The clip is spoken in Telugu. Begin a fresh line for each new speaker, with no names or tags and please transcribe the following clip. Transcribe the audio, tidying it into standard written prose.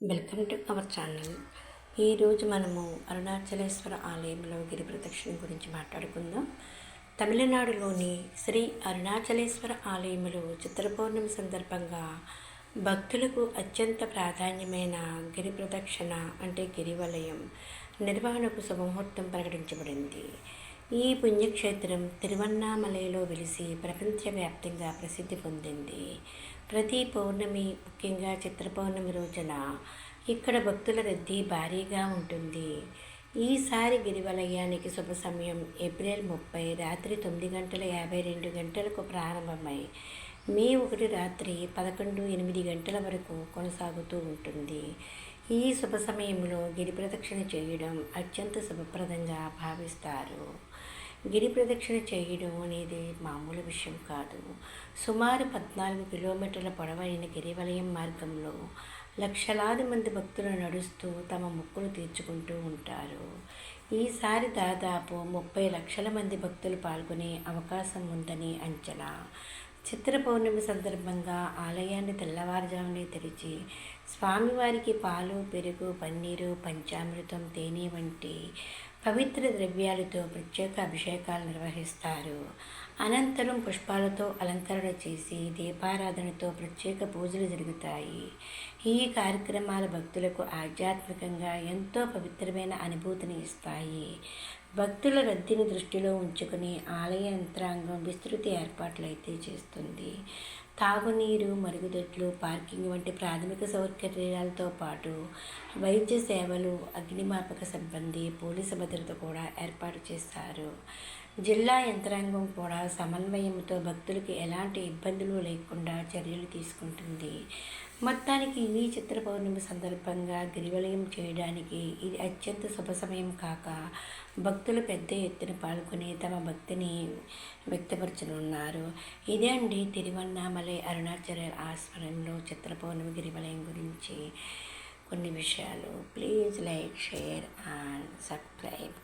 Welcome to our channel. ఈరోజు మనము అరుణాచలేశ్వర ఆలయంలో గిరి ప్రదక్షిణ గురించి మాట్లాడుకుందాం. తమిళనాడులోని శ్రీ అరుణాచలేశ్వర ఆలయంలో చిత్ర పౌర్ణమి సందర్భంగా భక్తులకు అత్యంత ప్రాధాన్యమైన గిరి ప్రదక్షిణ అంటే గిరివలయం నిర్వహణకు శుభముహూర్తం ప్రకటించబడింది. ఈ పుణ్యక్షేత్రం తిరువన్నామలైలో వెలిసి ప్రపంచవ్యాప్తంగా ప్రసిద్ధి పొందింది. ప్రతి పౌర్ణమి, ముఖ్యంగా చిత్ర పౌర్ణమి రోజున ఇక్కడ భక్తుల రద్దీ భారీగా ఉంటుంది. ఈసారి గిరివలయానికి శుభ సమయం ఏప్రిల్ 30 రాత్రి 9:52 ప్రారంభమై మే 1 రాత్రి 11:08 వరకు కొనసాగుతూ ఉంటుంది. ఈ శుభ సమయంలో గిరి ప్రదక్షిణ చేయడం అత్యంత శుభప్రదంగా భావిస్తారు. గిరి ప్రదక్షిణ చేయడం అనేది మామూలు విషయం కాదు. సుమారు 14 కిలోమీటర్ల పొడవైన గిరివలయం మార్గంలో లక్షలాది మంది భక్తులు నడుస్తూ తమ మొక్కులు తీర్చుకుంటూ ఉంటారు. ఈసారి దాదాపు 30 లక్షల మంది భక్తులు పాల్గొనే అవకాశం ఉందని అంచనా. చిత్ర పౌర్ణమి సందర్భంగా ఆలయాన్ని తెల్లవారుజామునే తెరిచి స్వామివారికి పాలు, పెరుగు, పన్నీరు, పంచామృతం, తేనె వంటి పవిత్ర ద్రవ్యాలతో ప్రత్యేక అభిషేకాలు నిర్వహిస్తారు. అనంతరం పుష్పాలతో అలంకరణ చేసి దీపారాధనతో ప్రత్యేక పూజలు జరుగుతాయి. ఈ కార్యక్రమాల భక్తులకు ఆధ్యాత్మికంగా ఎంతో పవిత్రమైన అనుభూతిని ఇస్తాయి. భక్తుల రద్దీని దృష్టిలో ఉంచుకుని ఆలయ యంత్రాంగం విస్తృత ఏర్పాట్లు అయితే చేస్తుంది. తాగునీరు, మరుగుదొడ్లు, పార్కింగ్ వంటి ప్రాథమిక సౌకర్యాలతో పాటు వైద్య సేవలు, అగ్నిమాపక సిబ్బంది, పోలీసు భద్రత కూడా ఏర్పాటు చేశారు. జిల్లా యంత్రాంగం కూడా సమన్వయంతో భక్తులకు ఎలాంటి ఇబ్బందులు లేకుండా చర్యలు తీసుకుంటుంది. మొత్తానికి ఈ చిత్ర పౌర్ణమి సందర్భంగా గిరివలయం చేయడానికి ఇది అత్యంత శుభ సమయం కాక భక్తులు పెద్ద ఎత్తున పాల్గొని తమ భక్తిని వ్యక్తపరచనున్నారు. ఇదే అండి తిరువన్నామలై అరుణాచల ఆశ్రమంలో చిత్ర పౌర్ణమి గిరివలయం గురించి కొన్ని విషయాలు. Please like, share and subscribe.